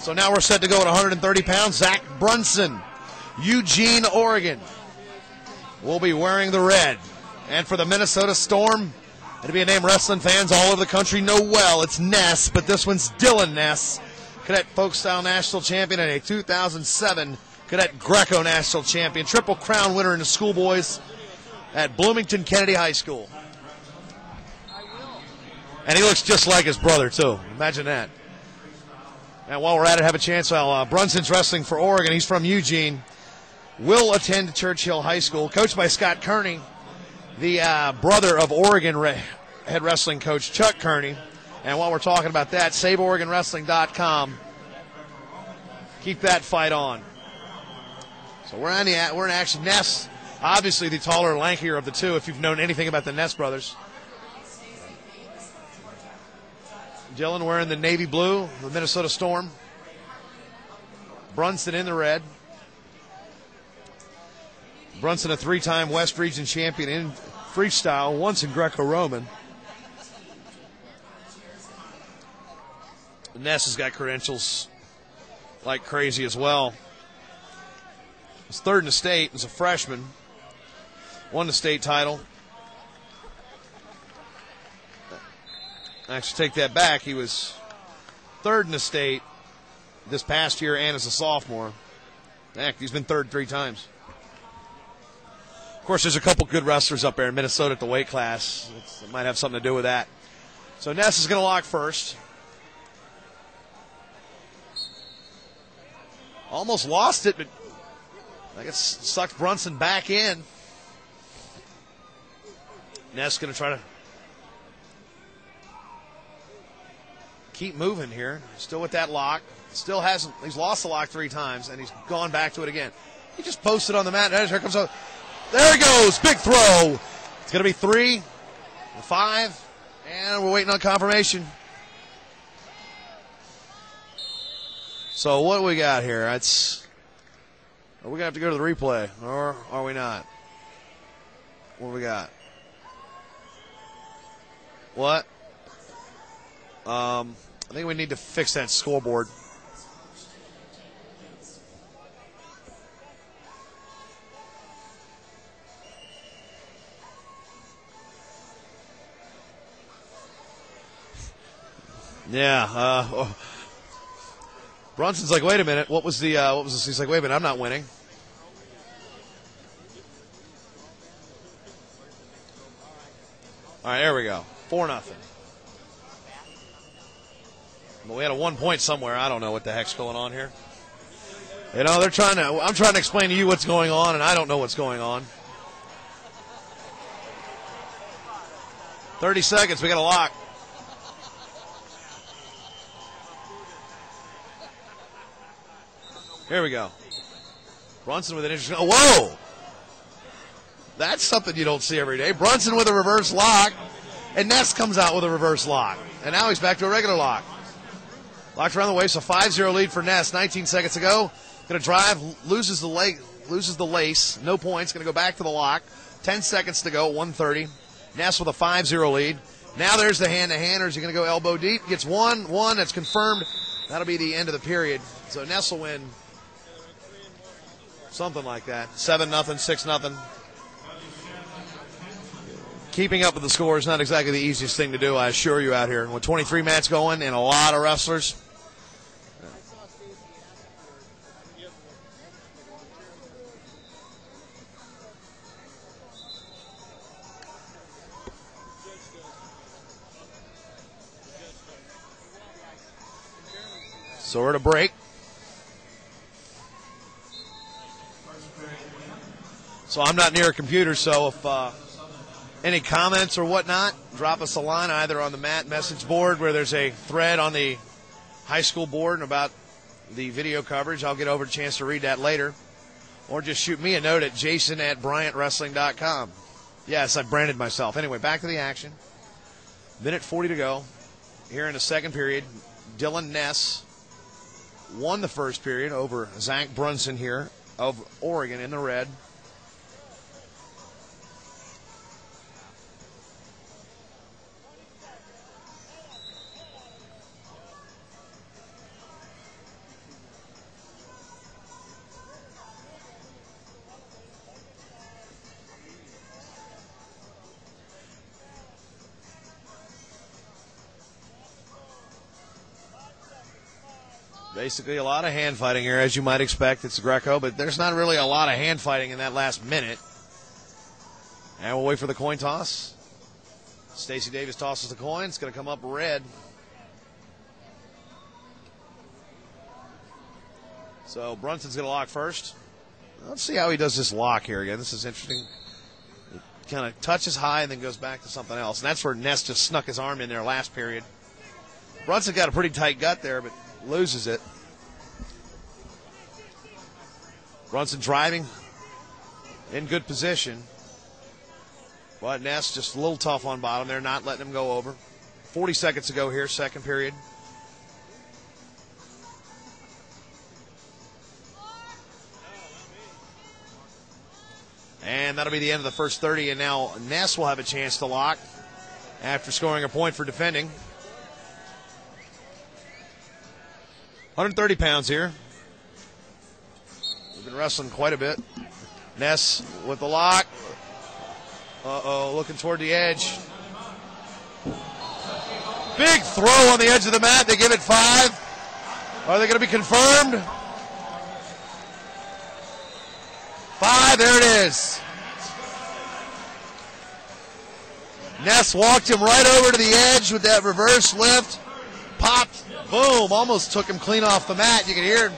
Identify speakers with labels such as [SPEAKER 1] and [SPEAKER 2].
[SPEAKER 1] So now we're set to go at 130 pounds. Zach Brunson, Eugene, Oregon, will be wearing the red. And for the Minnesota Storm, it'll be a name wrestling fans all over the country know well. It's Ness, but this one's Dylan Ness, Cadet Folk Style National Champion and a 2007 Cadet Greco National Champion. Triple Crown winner in the schoolboys at Bloomington Kennedy High School. And he looks just like his brother, too. Imagine that. And while we're at it, have a chance. Brunson's wrestling for Oregon. He's from Eugene. Will attend Churchill High School. Coached by Scott Kearney, the brother of Oregon head wrestling coach Chuck Kearney. And while we're talking about that, SaveOregonWrestling.com. Keep that fight on. So we're in action. Ness, obviously the taller, lankier of the two, if you've known anything about the Ness brothers. Dylan wearing the navy blue, the Minnesota Storm. Brunson in the red. Brunson, a three-time West Region champion in freestyle, once in Greco-Roman. Ness has got credentials like crazy as well. He's third in the state as a freshman. Won the state title. Actually, take that back. He was third in the state this past year and as a sophomore. Heck, he's been third 3 times. Of course, there's a couple good wrestlers up there in Minnesota at the weight class. It might have something to do with that. So Ness is going to lock first. Almost lost it, but I guess sucked Brunson back in. Ness going to try to keep moving here. Still with that lock. Still hasn't. He's lost the lock 3 times, and he's gone back to it again. He just posted on the mat. Here comes out. There he goes. Big throw. It's going to be 3, 5, and we're waiting on confirmation. So what do we got here? Are we going to have to go to the replay, or are we not? What do we got? What? I think we need to fix that scoreboard. Yeah. Brunson's like, wait a minute. What was this? He's like, wait a minute. I'm not winning. All right, there we go. 4-0. But we had a 1 point somewhere. I don't know what the heck's going on here. You know, I'm trying to explain to you what's going on, and I don't know what's going on. 30 seconds. We got a lock. Here we go. Brunson with an interesting. Oh, whoa! That's something you don't see every day. Brunson with a reverse lock, and Ness comes out with a reverse lock. And now he's back to a regular lock. Locked around the waist, so 5-0 lead for Ness. 19 seconds to go. Going to drive, loses the lace. No points. Going to go back to the lock. 10 seconds to go, 1:30. Ness with a 5-0 lead. Now there's the hand-to-hand, or is he going to go elbow deep? Gets one. That's confirmed. That'll be the end of the period. So Ness will win something like that. 7-0, 6-0. Keeping up with the score is not exactly the easiest thing to do, I assure you, out here. With 23 mats going and a lot of wrestlers. So we're at a break. So I'm not near a computer, so if any comments or whatnot, drop us a line either on the mat message board where there's a thread on the high school board about the video coverage. I'll get over a chance to read that later. Or just shoot me a note at jason@bryantwrestling.com. Yes, I branded myself. Anyway, back to the action. Minute 40 to go. Here in the second period, Dylan Ness won the first period over Zach Brunson here of Oregon in the red. Basically a lot of hand fighting here, as you might expect. It's Greco, but there's not really a lot of hand fighting in that last minute. And we'll wait for the coin toss. Stacey Davis tosses the coin. It's going to come up red. So Brunson's going to lock first. Let's see how he does this lock here again. This is interesting. It kind of touches high and then goes back to something else. And that's where Ness just snuck his arm in there last period. Brunson got a pretty tight gut there, but loses it. Brunson driving in good position. But Ness just a little tough on bottom there, not letting him go over. 40 seconds to go here, second period. And that'll be the end of the first 30, and now Ness will have a chance to lock after scoring a point for defending. 130 pounds here. We've been wrestling quite a bit. Ness with the lock. Looking toward the edge. Big throw on the edge of the mat. They give it 5. Are they going to be confirmed? 5, there it is. Ness walked him right over to the edge with that reverse lift. Popped, boom, almost took him clean off the mat. You can hear